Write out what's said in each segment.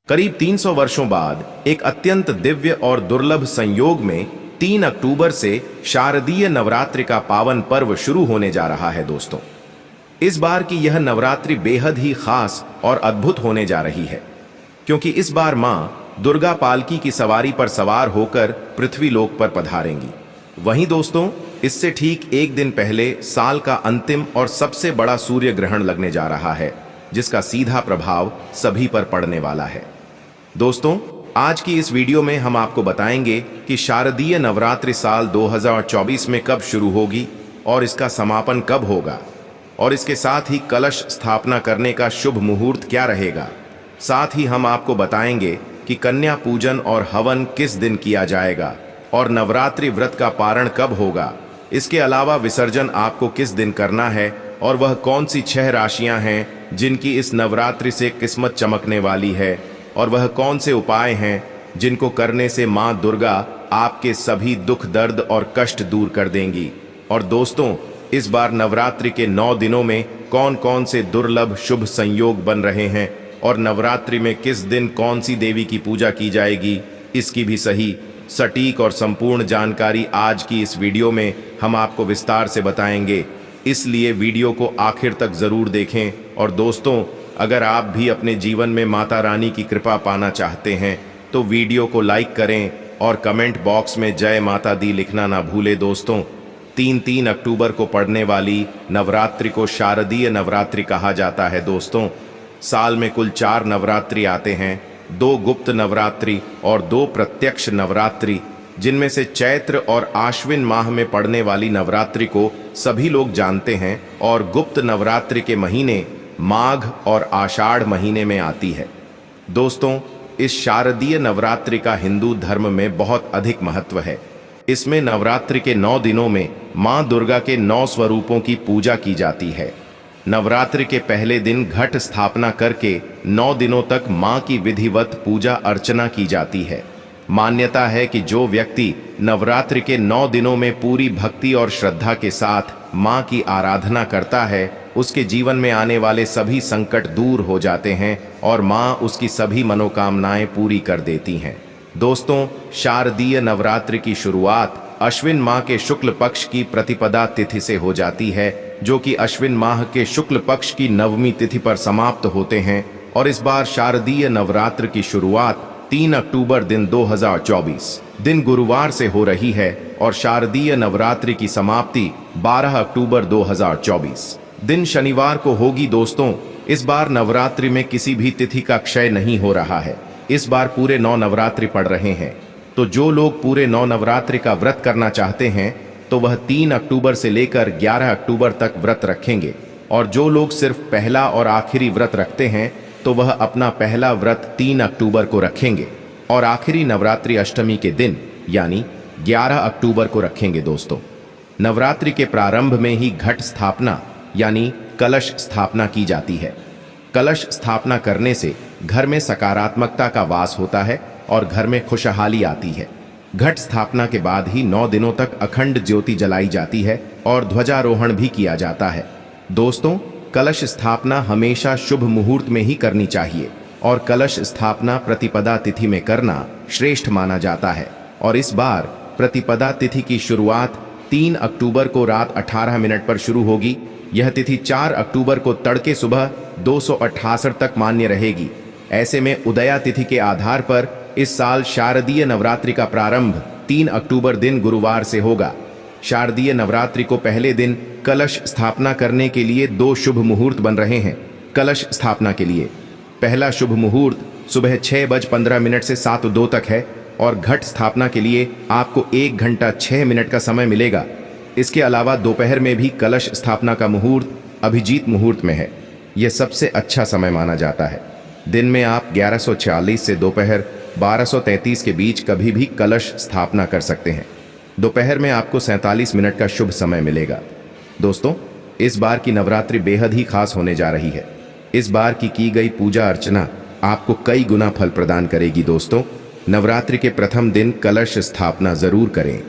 करीब 300 वर्षों बाद एक अत्यंत दिव्य और दुर्लभ संयोग में 3 अक्टूबर से शारदीय नवरात्रि का पावन पर्व शुरू होने जा रहा है दोस्तों। इस बार की यह नवरात्रि बेहद ही खास और अद्भुत होने जा रही है, क्योंकि इस बार मां दुर्गा पालकी की सवारी पर सवार होकर पृथ्वी लोक पर पधारेंगी। वहीं दोस्तों, इससे ठीक एक दिन पहले साल का अंतिम और सबसे बड़ा सूर्य ग्रहण लगने जा रहा है, जिसका सीधा प्रभाव सभी पर पड़ने वाला है। दोस्तों, आज की इस वीडियो में हम आपको बताएंगे कि शारदीय नवरात्रि साल 2024 में कब शुरू होगी और इसका समापन कब होगा, और इसके साथ ही कलश स्थापना करने का शुभ मुहूर्त क्या रहेगा। साथ ही हम आपको बताएंगे कि कन्या पूजन और हवन किस दिन किया जाएगा और नवरात्रि व्रत का पारण कब होगा। इसके अलावा विसर्जन आपको किस दिन करना है और वह कौन सी 6 राशियां हैं जिनकी इस नवरात्रि से किस्मत चमकने वाली है, और वह कौन से उपाय हैं जिनको करने से मां दुर्गा आपके सभी दुख दर्द और कष्ट दूर कर देंगी। और दोस्तों, इस बार नवरात्रि के 9 दिनों में कौन कौन से दुर्लभ शुभ संयोग बन रहे हैं और नवरात्रि में किस दिन कौन सी देवी की पूजा की जाएगी, इसकी भी सही, सटीक और संपूर्ण जानकारी आज की इस वीडियो में हम आपको विस्तार से बताएंगे। इसलिए वीडियो को आखिर तक जरूर देखें। और दोस्तों, अगर आप भी अपने जीवन में माता रानी की कृपा पाना चाहते हैं तो वीडियो को लाइक करें और कमेंट बॉक्स में जय माता दी लिखना ना भूलें। दोस्तों, 3 अक्टूबर को पड़ने वाली नवरात्रि को शारदीय नवरात्रि कहा जाता है। दोस्तों, साल में कुल 4 नवरात्रि आते हैं, 2 गुप्त नवरात्रि और 2 प्रत्यक्ष नवरात्रि, जिनमें से चैत्र और आश्विन माह में पड़ने वाली नवरात्रि को सभी लोग जानते हैं और गुप्त नवरात्रि के महीने माघ और आषाढ़ महीने में आती है। दोस्तों, इस शारदीय नवरात्रि का हिंदू धर्म में बहुत अधिक महत्व है। इसमें नवरात्रि के 9 दिनों में मां दुर्गा के 9 स्वरूपों की पूजा की जाती है। नवरात्रि के पहले दिन घट स्थापना करके 9 दिनों तक मां की विधिवत पूजा अर्चना की जाती है। मान्यता है कि जो व्यक्ति नवरात्रि के 9 दिनों में पूरी भक्ति और श्रद्धा के साथ मां की आराधना करता है, उसके जीवन में आने वाले सभी संकट दूर हो जाते हैं और मां उसकी सभी मनोकामनाएं पूरी कर देती हैं। दोस्तों, शारदीय नवरात्रि की शुरुआत अश्विन माह के शुक्ल पक्ष की प्रतिपदा तिथि से हो जाती है, जो कि अश्विन माह के शुक्ल पक्ष की 9वीं तिथि पर समाप्त होते हैं। और इस बार शारदीय नवरात्र की शुरुआत 3 अक्टूबर दिन 2024 दिन गुरुवार से हो रही है और शारदीय नवरात्रि की समाप्ति 12 अक्टूबर 2024 दिन शनिवार को होगी। दोस्तों, इस बार नवरात्रि में किसी भी तिथि का क्षय नहीं हो रहा है। इस बार पूरे 9 नवरात्रि पड़ रहे हैं, तो जो लोग पूरे 9 नवरात्रि का व्रत करना चाहते हैं तो वह 3 अक्टूबर से लेकर 11 अक्टूबर तक व्रत रखेंगे, और जो लोग सिर्फ पहला और आखिरी व्रत रखते हैं तो वह अपना पहला व्रत 3 अक्टूबर को रखेंगे और आखिरी नवरात्रि अष्टमी के दिन यानी 11 अक्टूबर को रखेंगे। दोस्तों, नवरात्रि के प्रारंभ में ही घट स्थापना यानी कलश स्थापना की जाती है। कलश स्थापना करने से घर में सकारात्मकता का वास होता है और घर में खुशहाली आती है। घट स्थापना के बाद ही 9 दिनों तक अखंड ज्योति जलाई जाती है और ध्वजारोहण भी किया जाता है। दोस्तों, कलश स्थापना हमेशा शुभ मुहूर्त में ही करनी चाहिए और कलश स्थापना प्रतिपदा तिथि में करना श्रेष्ठ माना जाता है। और इस बार प्रतिपदा तिथि की शुरुआत 3 अक्टूबर को रात 18 मिनट पर शुरू होगी। यह तिथि 4 अक्टूबर को तड़के सुबह 268 तक मान्य रहेगी। ऐसे में उदया तिथि के आधार पर इस साल शारदीय नवरात्रि का प्रारंभ 3 अक्टूबर दिन गुरुवार से होगा। शारदीय नवरात्रि को पहले दिन कलश स्थापना करने के लिए 2 शुभ मुहूर्त बन रहे हैं। कलश स्थापना के लिए पहला शुभ मुहूर्त सुबह 6:15 से 7:02 तक है और घट स्थापना के लिए आपको 1 घंटा 6 मिनट का समय मिलेगा। इसके अलावा दोपहर में भी कलश स्थापना का मुहूर्त अभिजीत मुहूर्त में है। यह सबसे अच्छा समय माना जाता है। दिन में आप 11:40 से दोपहर 12:33 के बीच कभी भी कलश स्थापना कर सकते हैं। दोपहर में आपको 47 मिनट का शुभ समय मिलेगा। दोस्तों, इस बार की नवरात्रि बेहद ही खास होने जा रही है। इस बार की गई पूजा अर्चना आपको कई गुना फल प्रदान करेगी। दोस्तों, नवरात्रि के प्रथम दिन कलश स्थापना जरूर करें।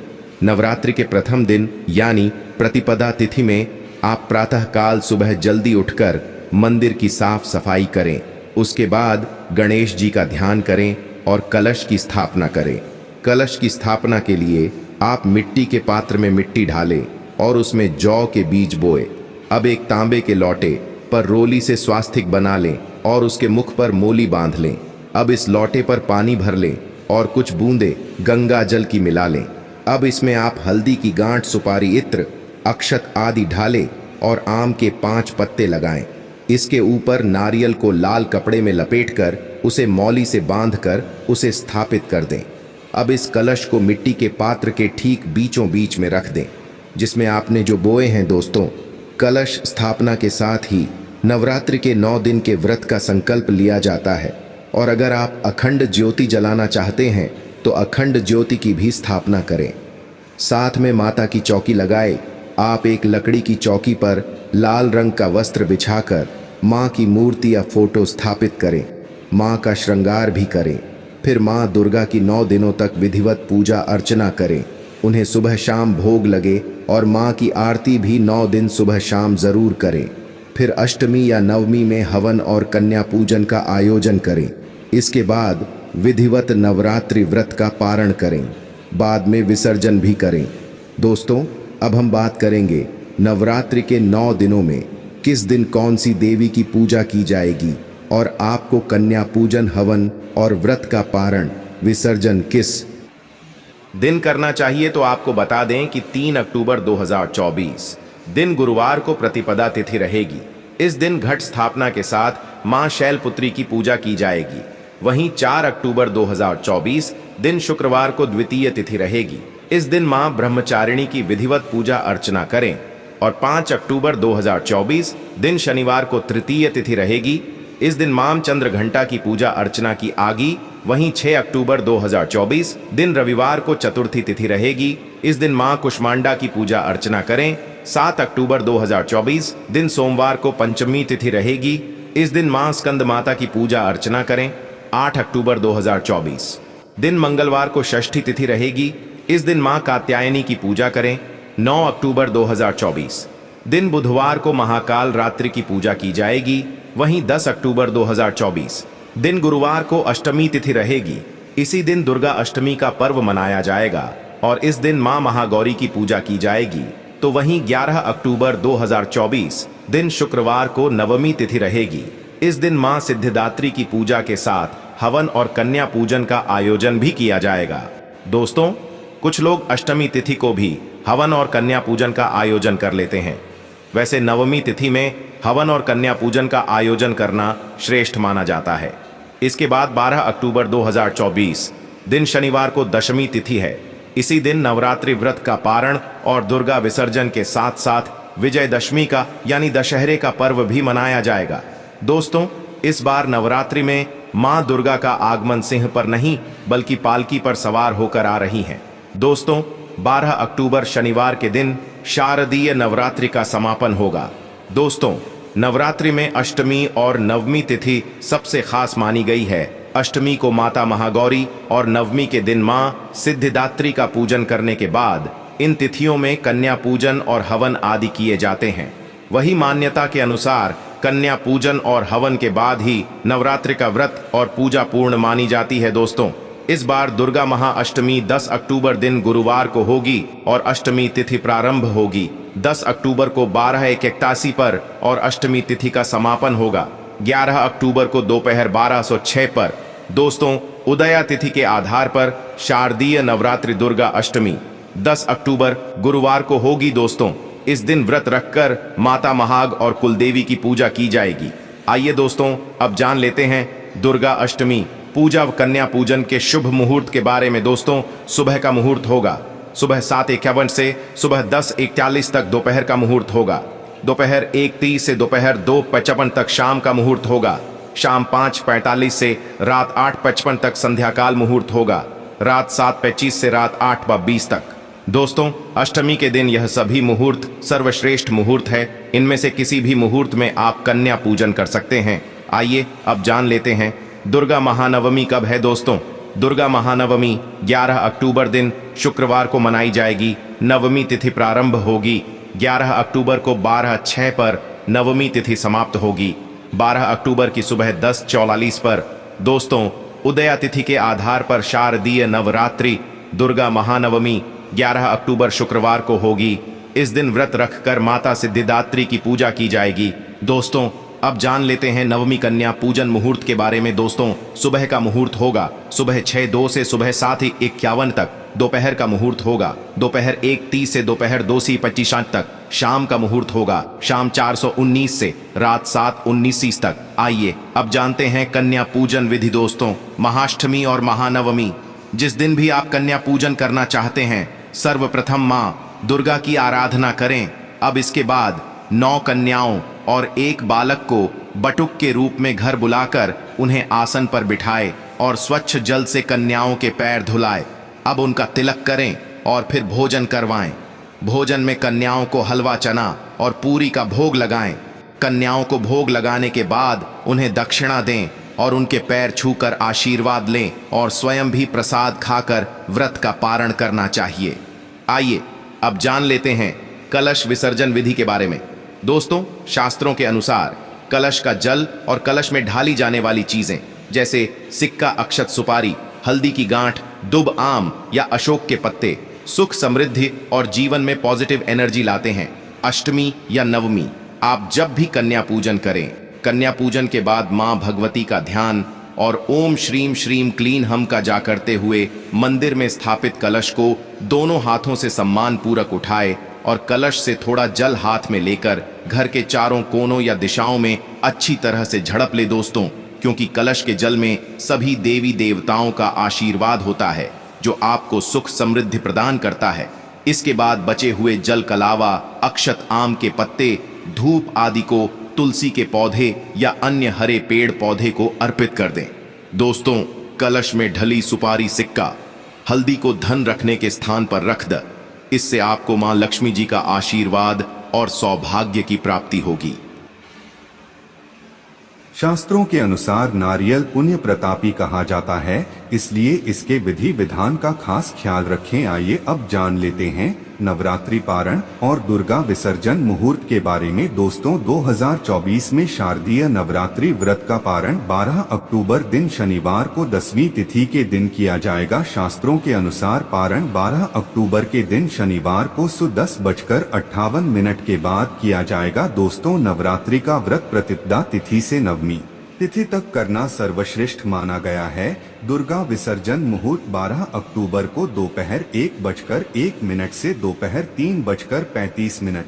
नवरात्रि के प्रथम दिन यानी प्रतिपदा तिथि में आप प्रातःकाल सुबह जल्दी उठकर मंदिर की साफ सफाई करें। उसके बाद गणेश जी का ध्यान करें और कलश की स्थापना करें। कलश की स्थापना के लिए आप मिट्टी के पात्र में मिट्टी डालें और उसमें जौ के बीज बोए। अब एक तांबे के लोटे पर रोली से स्वास्तिक बना लें और उसके मुख पर मोली बांध लें। अब इस लोटे पर पानी भर लें और कुछ बूंदे गंगा जल की मिला लें। अब इसमें आप हल्दी की गांठ, सुपारी, इत्र, अक्षत आदि ढालें और आम के 5 पत्ते लगाएं। इसके ऊपर नारियल को लाल कपड़े में लपेटकर उसे मौली से बांधकर उसे स्थापित कर दें। अब इस कलश को मिट्टी के पात्र के ठीक बीचों बीच में रख दें जिसमें आपने जो बोए हैं। दोस्तों, कलश स्थापना के साथ ही नवरात्रि के 9 दिन के व्रत का संकल्प लिया जाता है। और अगर आप अखंड ज्योति जलाना चाहते हैं तो अखंड ज्योति की भी स्थापना करें। साथ में माता की चौकी लगाए। आप एक लकड़ी की चौकी पर लाल रंग का वस्त्र बिछाकर माँ की मूर्ति या फोटो स्थापित करें। माँ का श्रृंगार भी करें। फिर माँ दुर्गा की 9 दिनों तक विधिवत पूजा अर्चना करें। उन्हें सुबह शाम भोग लगे और माँ की आरती भी 9 दिन सुबह शाम जरूर करें। फिर अष्टमी या नवमी में हवन और कन्या पूजन का आयोजन करें। इसके बाद विधिवत नवरात्रि व्रत का पारण करें। बाद में विसर्जन भी करें। दोस्तों, अब हम बात करेंगे नवरात्रि के 9 दिनों में किस दिन कौन सी देवी की पूजा की जाएगी और आपको कन्या पूजन, हवन और व्रत का पारण, विसर्जन किस दिन करना चाहिए। तो आपको बता दें कि 3 अक्टूबर 2024 दिन गुरुवार को प्रतिपदा तिथि रहेगी। इस दिन घट स्थापना के साथ मां शैलपुत्री की पूजा की जाएगी। वहीं 4 अक्टूबर 2024 दिन शुक्रवार को द्वितीय तिथि रहेगी। इस दिन मां ब्रह्मचारिणी की विधिवत पूजा अर्चना करें। और 5 अक्टूबर 2024 दिन शनिवार को तृतीय तिथि रहेगी। इस दिन मां चंद्र घंटा की पूजा अर्चना की आगी। वहीं 6 अक्टूबर 2024 दिन रविवार को चतुर्थी तिथि रहेगी। इस दिन मां कुष्मांडा की पूजा अर्चना करें। 7 अक्टूबर 2024 दिन सोमवार को पंचमी तिथि रहेगी। इस दिन मां स्कंद माता की पूजा अर्चना करें। 8 अक्टूबर 2024 दिन मंगलवार को षष्ठी तिथि रहेगी। इस दिन मां कात्यायनी की पूजा करें। 9 अक्टूबर 2024 दिन बुधवार को महाकाल रात्रि की पूजा की जाएगी। वहीं 10 अक्टूबर 2024 दिन गुरुवार को अष्टमी तिथि रहेगी। इसी दिन दुर्गा अष्टमी का पर्व मनाया जाएगा और इस दिन मां महागौरी की पूजा की जाएगी। तो वहीं 11 अक्टूबर 2024 दिन शुक्रवार को नवमी तिथि रहेगी। इस दिन मां सिद्धिदात्री की पूजा के साथ हवन और कन्या पूजन का आयोजन भी किया जाएगा। दोस्तों, कुछ लोग अष्टमी तिथि को भी हवन और कन्या पूजन का आयोजन कर लेते हैं। वैसे नवमी तिथि में हवन और कन्या पूजन का आयोजन करना श्रेष्ठ माना जाता है। इसके बाद 12 अक्टूबर 2024 दिन शनिवार को दशमी तिथि है। इसी दिन नवरात्रि व्रत का पारण और दुर्गा विसर्जन के साथ साथ विजयदशमी का यानी दशहरे का पर्व भी मनाया जाएगा। दोस्तों, इस बार नवरात्रि में मां दुर्गा का आगमन सिंह पर नहीं बल्कि पालकी पर सवार होकर आ रही हैं। दोस्तों, 12 अक्टूबर शनिवार के दिन शारदीय नवरात्रि का समापन होगा। दोस्तों, नवरात्रि में अष्टमी और नवमी तिथि सबसे खास मानी गई है। अष्टमी को माता महागौरी और नवमी के दिन मां सिद्धिदात्री का पूजन करने के बाद इन तिथियों में कन्या पूजन और हवन आदि किए जाते हैं। वही मान्यता के अनुसार कन्या पूजन और हवन के बाद ही नवरात्रि का व्रत और पूजा पूर्ण मानी जाती है। दोस्तों, इस बार दुर्गा महाअष्टमी 10 अक्टूबर दिन गुरुवार को होगी और अष्टमी तिथि प्रारंभ होगी 10 अक्टूबर को 12:81 पर और अष्टमी तिथि का समापन होगा 11 अक्टूबर को दोपहर 12:06 पर। दोस्तों, उदया तिथि के आधार पर शारदीय नवरात्रि दुर्गा अष्टमी 10 अक्टूबर गुरुवार को होगी। दोस्तों, इस दिन व्रत रखकर माता महाग और कुलदेवी की पूजा की जाएगी। आइए दोस्तों, अब जान लेते हैं दुर्गा अष्टमी पूजा व कन्या पूजन के शुभ मुहूर्त के बारे में। दोस्तों, सुबह का मुहूर्त होगा सुबह 7:51 से सुबह 10:41 तक दोपहर का मुहूर्त होगा। दोपहर 1:30 से दोपहर 2:55 तक शाम का मुहूर्त होगा। शाम 5:45 से रात 8:55 तक संध्याकाल मुहूर्त होगा। रात 7:25 से रात 8:20 तक। दोस्तों, अष्टमी के दिन यह सभी मुहूर्त सर्वश्रेष्ठ मुहूर्त है। इनमें से किसी भी मुहूर्त में आप कन्या पूजन कर सकते हैं। आइए अब जान लेते हैं दुर्गा महानवमी कब है। दोस्तों, दुर्गा महानवमी 11 अक्टूबर दिन शुक्रवार को मनाई जाएगी। नवमी तिथि प्रारंभ होगी 11 अक्टूबर को 12:06 पर नवमी तिथि समाप्त होगी। 12 अक्टूबर की सुबह 10:44 पर दोस्तों उदया तिथि के आधार पर शारदीय नवरात्रि दुर्गा महानवमी 11 अक्टूबर शुक्रवार को होगी। इस दिन व्रत रखकर माता सिद्धिदात्री की पूजा की जाएगी। दोस्तों अब जान लेते हैं नवमी कन्या पूजन मुहूर्त के बारे में। दोस्तों सुबह का मुहूर्त होगा सुबह 6:02 से सुबह 7:51 तक। दोपहर का मुहूर्त होगा दोपहर 1:30 से दोपहर 2:25 तक। शाम का मुहूर्त होगा शाम 4:19 से रात 7:19 तक। आइए अब जानते हैं कन्या पूजन विधि। दोस्तों महाअष्टमी और महानवमी जिस दिन भी आप कन्या पूजन करना चाहते हैं, सर्वप्रथम माँ दुर्गा की आराधना करें। अब इसके बाद 9 कन्याओं और 1 बालक को बटुक के रूप में घर बुलाकर उन्हें आसन पर बिठाए और स्वच्छ जल से कन्याओं के पैर धुलाए। अब उनका तिलक करें और फिर भोजन करवाएं। भोजन में कन्याओं को हलवा चना और पूरी का भोग लगाएं। कन्याओं को भोग लगाने के बाद उन्हें दक्षिणा दें और उनके पैर छूकर आशीर्वाद लें और स्वयं भी प्रसाद खाकर व्रत का पारण करना चाहिए। आइए अब जान लेते हैं कलश विसर्जन विधि के बारे में। दोस्तों शास्त्रों के अनुसार कलश का जल और कलश में ढाली जाने वाली चीजें जैसे सिक्का, अक्षत, सुपारी, हल्दी की गांठ, दुब, आम या अशोक के पत्ते सुख, समृद्धि और जीवन में पॉजिटिव एनर्जी लाते हैं। अष्टमी या नवमी आप जब भी कन्या पूजन करें, कन्या पूजन के बाद मां भगवती का ध्यान और ओम श्रीम श्रीम क्लीन हम का जा करते हुए मंदिर में स्थापित कलश को दोनों हाथों से सम्मान पूर्वक उठाए और कलश से थोड़ा जल हाथ में लेकर घर के चारों कोनों या दिशाओं में अच्छी तरह से झड़प ले। दोस्तों क्योंकि कलश के जल में सभी देवी देवताओं का आशीर्वाद होता है जो आपको सुख समृद्धि प्रदान करता है। इसके बाद बचे हुए जल कलावा, अक्षत, आम के पत्ते, धूप आदि को तुलसी के पौधे या अन्य हरे पेड़ पौधे को अर्पित कर दें। दोस्तों कलश में ढली सुपारी, सिक्का, हल्दी को धन रखने के स्थान पर रख दे। इससे आपको मां लक्ष्मी जी का आशीर्वाद और सौभाग्य की प्राप्ति होगी। शास्त्रों के अनुसार नारियल पुण्य प्रतापी कहा जाता है, इसलिए इसके विधि विधान का खास ख्याल रखें। आइए अब जान लेते हैं नवरात्रि पारण और दुर्गा विसर्जन मुहूर्त के बारे में। दोस्तों 2024 में शारदीय नवरात्रि व्रत का पारण 12 अक्टूबर दिन शनिवार को 10वीं तिथि के दिन किया जाएगा। शास्त्रों के अनुसार पारण 12 अक्टूबर के दिन शनिवार को 10:58 के बाद किया जाएगा। दोस्तों नवरात्रि का व्रत प्रतिपदा तिथि से नवमी तिथि तक करना सर्वश्रेष्ठ माना गया है। दुर्गा विसर्जन मुहूर्त 12 अक्टूबर को दोपहर 1:01 से दोपहर 3:35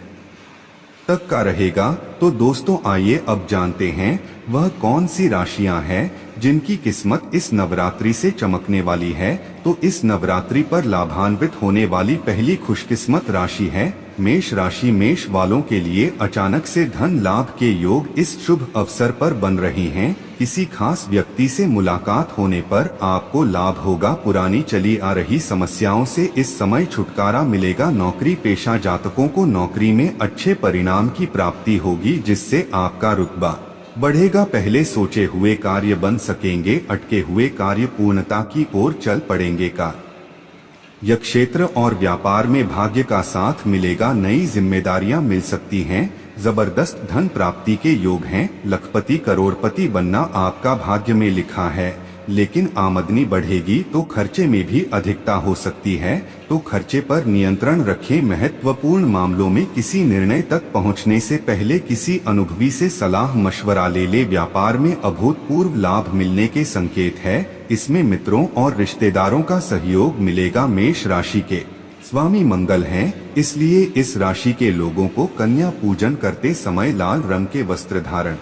तक का रहेगा। तो दोस्तों आइए अब जानते हैं वह कौन सी राशियां हैं जिनकी किस्मत इस नवरात्रि से चमकने वाली है। तो इस नवरात्रि पर लाभान्वित होने वाली पहली खुशकिस्मत राशि है मेष राशि। मेष वालों के लिए अचानक से धन लाभ के योग इस शुभ अवसर पर बन रहे हैं। किसी खास व्यक्ति से मुलाकात होने पर आपको लाभ होगा। पुरानी चली आ रही समस्याओं से इस समय छुटकारा मिलेगा। नौकरी पेशा जातकों को नौकरी में अच्छे परिणाम की प्राप्ति होगी जिससे आपका रुतबा बढ़ेगा। पहले सोचे हुए कार्य बन सकेंगे। अटके हुए कार्य पूर्णता की ओर चल पड़ेंगे। कार्य क्षेत्र और व्यापार में भाग्य का साथ मिलेगा। नई जिम्मेदारियां मिल सकती हैं। जबरदस्त धन प्राप्ति के योग हैं। लखपति करोड़पति बनना आपका भाग्य में लिखा है, लेकिन आमदनी बढ़ेगी तो खर्चे में भी अधिकता हो सकती है। तो खर्चे पर नियंत्रण रखें। महत्वपूर्ण मामलों में किसी निर्णय तक पहुंचने से पहले किसी अनुभवी से सलाह मशवरा ले ले। व्यापार में अभूतपूर्व लाभ मिलने के संकेत है। इसमें मित्रों और रिश्तेदारों का सहयोग मिलेगा। मेष राशि के स्वामी मंगल हैं, इसलिए इस राशि के लोगों को कन्या पूजन करते समय लाल रंग के वस्त्र धारण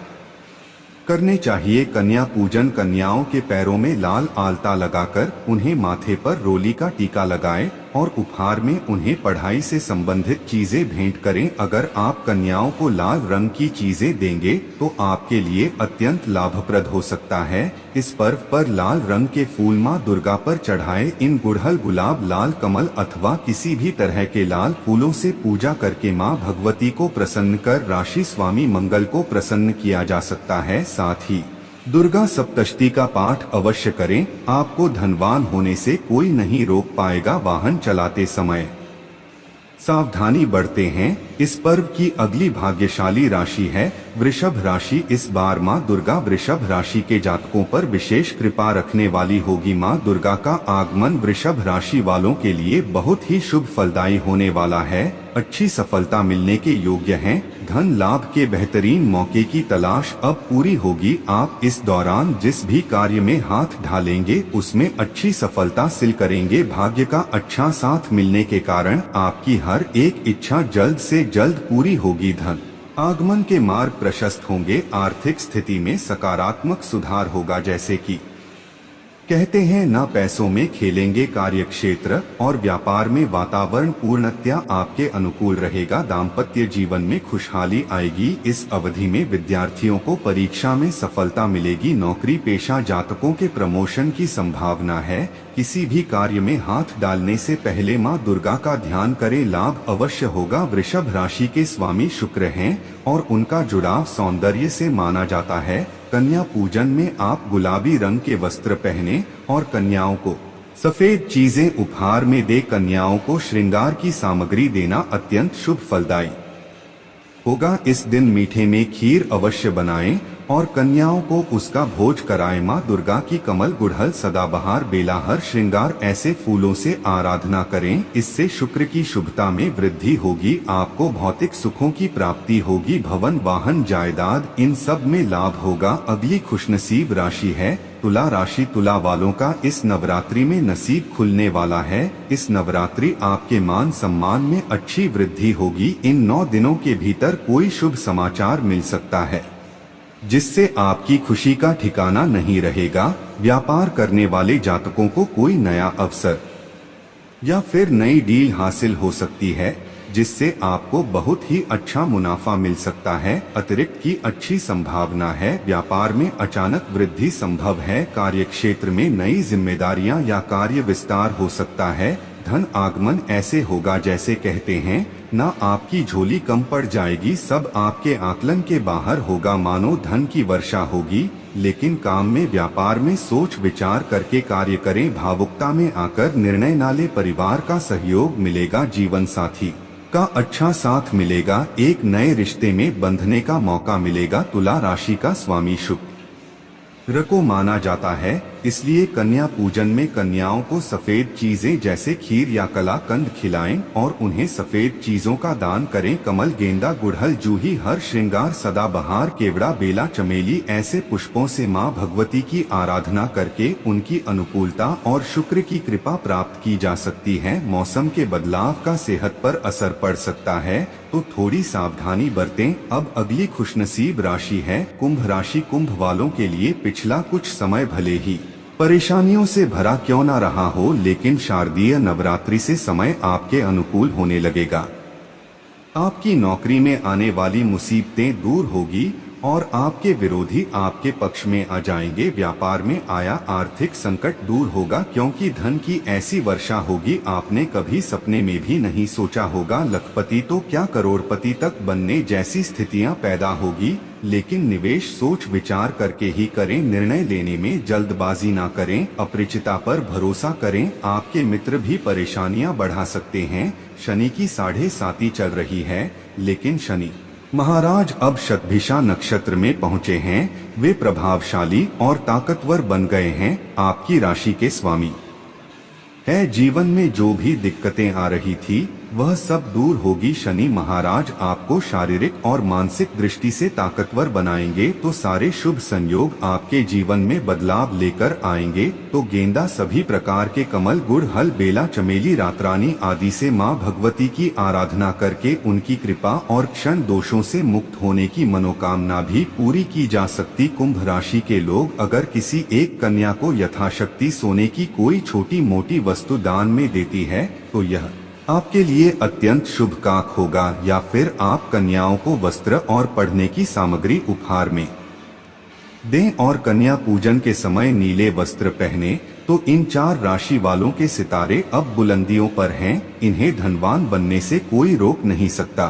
करने चाहिए। कन्या पूजन कन्याओं के पैरों में लाल आलता लगाकर उन्हें माथे पर रोली का टीका लगाएं और उपहार में उन्हें पढ़ाई से संबंधित चीजें भेंट करें। अगर आप कन्याओं को लाल रंग की चीजें देंगे तो आपके लिए अत्यंत लाभप्रद हो सकता है। इस पर्व पर लाल रंग के फूल मां दुर्गा पर चढ़ाए। इन गुड़हल, गुलाब, लाल कमल अथवा किसी भी तरह के लाल फूलों से पूजा करके मां भगवती को प्रसन्न कर राशि स्वामी मंगल को प्रसन्न किया जा सकता है। साथ ही दुर्गा सप्तशती का पाठ अवश्य करें। आपको धनवान होने से कोई नहीं रोक पाएगा। वाहन चलाते समय सावधानी बरते हैं, इस पर्व की अगली भाग्यशाली राशि है वृषभ राशि। इस बार मां दुर्गा वृषभ राशि के जातकों पर विशेष कृपा रखने वाली होगी। मां दुर्गा का आगमन वृषभ राशि वालों के लिए बहुत ही शुभ फलदायी होने वाला है। अच्छी सफलता मिलने के योग्य हैं। धन लाभ के बेहतरीन मौके की तलाश अब पूरी होगी। आप इस दौरान जिस भी कार्य में हाथ ढालेंगे उसमें अच्छी सफलता हासिल करेंगे। भाग्य का अच्छा साथ मिलने के कारण आपकी हर एक इच्छा जल्द से जल्द पूरी होगी। धन आगमन के मार्ग प्रशस्त होंगे। आर्थिक स्थिति में सकारात्मक सुधार होगा। जैसे कि कहते हैं ना पैसों में खेलेंगे। कार्यक्षेत्र और व्यापार में वातावरण पूर्णतया आपके अनुकूल रहेगा। दाम्पत्य जीवन में खुशहाली आएगी। इस अवधि में विद्यार्थियों को परीक्षा में सफलता मिलेगी। नौकरी पेशा जातकों के प्रमोशन की संभावना है। किसी भी कार्य में हाथ डालने से पहले मां दुर्गा का ध्यान करें। लाभ अवश्य होगा। वृषभ राशि के स्वामी शुक्र हैं और उनका जुड़ाव सौंदर्य से माना जाता है। कन्या पूजन में आप गुलाबी रंग के वस्त्र पहने और कन्याओं को सफेद चीजें उपहार में दे। कन्याओं को श्रृंगार की सामग्री देना अत्यंत शुभ फलदायी होगा। इस दिन मीठे में खीर अवश्य बनाएं और कन्याओं को उसका भोज कराएं। मां दुर्गा की कमल, गुड़हल, सदाबहार, बेलाहर, श्रृंगार ऐसे फूलों से आराधना करें। इससे शुक्र की शुभता में वृद्धि होगी। आपको भौतिक सुखों की प्राप्ति होगी। भवन, वाहन, जायदाद इन सब में लाभ होगा। अगली खुशनसीब राशि है तुला राशि। तुला वालों का इस नवरात्रि में नसीब खुलने वाला है। इस नवरात्रि आपके मान सम्मान में अच्छी वृद्धि होगी। इन 9 दिनों के भीतर कोई शुभ समाचार मिल सकता है जिससे आपकी खुशी का ठिकाना नहीं रहेगा। व्यापार करने वाले जातकों को कोई नया अवसर या फिर नई डील हासिल हो सकती है जिससे आपको बहुत ही अच्छा मुनाफा मिल सकता है। अतिरिक्त की अच्छी संभावना है। व्यापार में अचानक वृद्धि संभव है। कार्यक्षेत्र में नई जिम्मेदारियां या कार्य विस्तार हो सकता है। धन आगमन ऐसे होगा जैसे कहते हैं ना आपकी झोली कम पड़ जाएगी। सब आपके आकलन के बाहर होगा। मानो धन की वर्षा होगी। लेकिन काम में व्यापार में सोच विचार करके कार्य करें। भावुकता में आकर निर्णय न लें। परिवार का सहयोग मिलेगा। जीवन साथी का अच्छा साथ मिलेगा। एक नए रिश्ते में बंधने का मौका मिलेगा। तुला राशि का स्वामी शुक्र को माना जाता है, इसलिए कन्या पूजन में कन्याओं को सफेद चीजें जैसे खीर या कलाकंद खिलाएं और उन्हें सफेद चीजों का दान करें। कमल, गेंदा, गुड़हल, जूही, हर श्रृंगार, सदाबहार, केवड़ा, बेला, चमेली ऐसे पुष्पों से मां भगवती की आराधना करके उनकी अनुकूलता और शुक्र की कृपा प्राप्त की जा सकती है। मौसम के बदलाव का सेहत पर असर पड़ सकता है तो थोड़ी सावधानी बरतें। अब अगली खुशनसीब राशि है कुंभ राशि। कुंभ वालों के लिए पिछला कुछ समय भले ही परेशानियों से भरा क्यों न रहा हो, लेकिन शारदीय नवरात्रि से समय आपके अनुकूल होने लगेगा। आपकी नौकरी में आने वाली मुसीबतें दूर होगी और आपके विरोधी आपके पक्ष में आ जाएंगे। व्यापार में आया आर्थिक संकट दूर होगा क्योंकि धन की ऐसी वर्षा होगी आपने कभी सपने में भी नहीं सोचा होगा। लखपति तो क्या करोड़पति तक बनने जैसी स्थितियां पैदा होगी, लेकिन निवेश सोच विचार करके ही करें। निर्णय लेने में जल्दबाजी ना करें। अपरिचिता पर भरोसा करें। आपके मित्र भी परेशानियां बढ़ा सकते हैं। शनि की 7.5 चल रही है, लेकिन शनि महाराज अब शतभिषा नक्षत्र में पहुँचे हैं। वे प्रभावशाली और ताकतवर बन गए हैं। आपकी राशि के स्वामी है। जीवन में जो भी दिक्कतें आ रही थी वह सब दूर होगी। शनि महाराज आपको शारीरिक और मानसिक दृष्टि से ताकतवर बनाएंगे तो सारे शुभ संयोग आपके जीवन में बदलाव लेकर आएंगे। तो गेंदा, सभी प्रकार के कमल, गुड़हल, बेला, चमेली, रातरानी आदि से मां भगवती की आराधना करके उनकी कृपा और क्षण दोषों से मुक्त होने की मनोकामना भी पूरी की जा सकती। कुंभ राशि के लोग अगर किसी एक कन्या को यथाशक्ति सोने की कोई छोटी मोटी वस्तु दान में देती है तो यह आपके लिए अत्यंत शुभ कारक होगा। या फिर आप कन्याओं को वस्त्र और पढ़ने की सामग्री उपहार में दें और कन्या पूजन के समय नीले वस्त्र पहने तो इन 4 राशि वालों के सितारे अब बुलंदियों पर हैं। इन्हें धनवान बनने से कोई रोक नहीं सकता।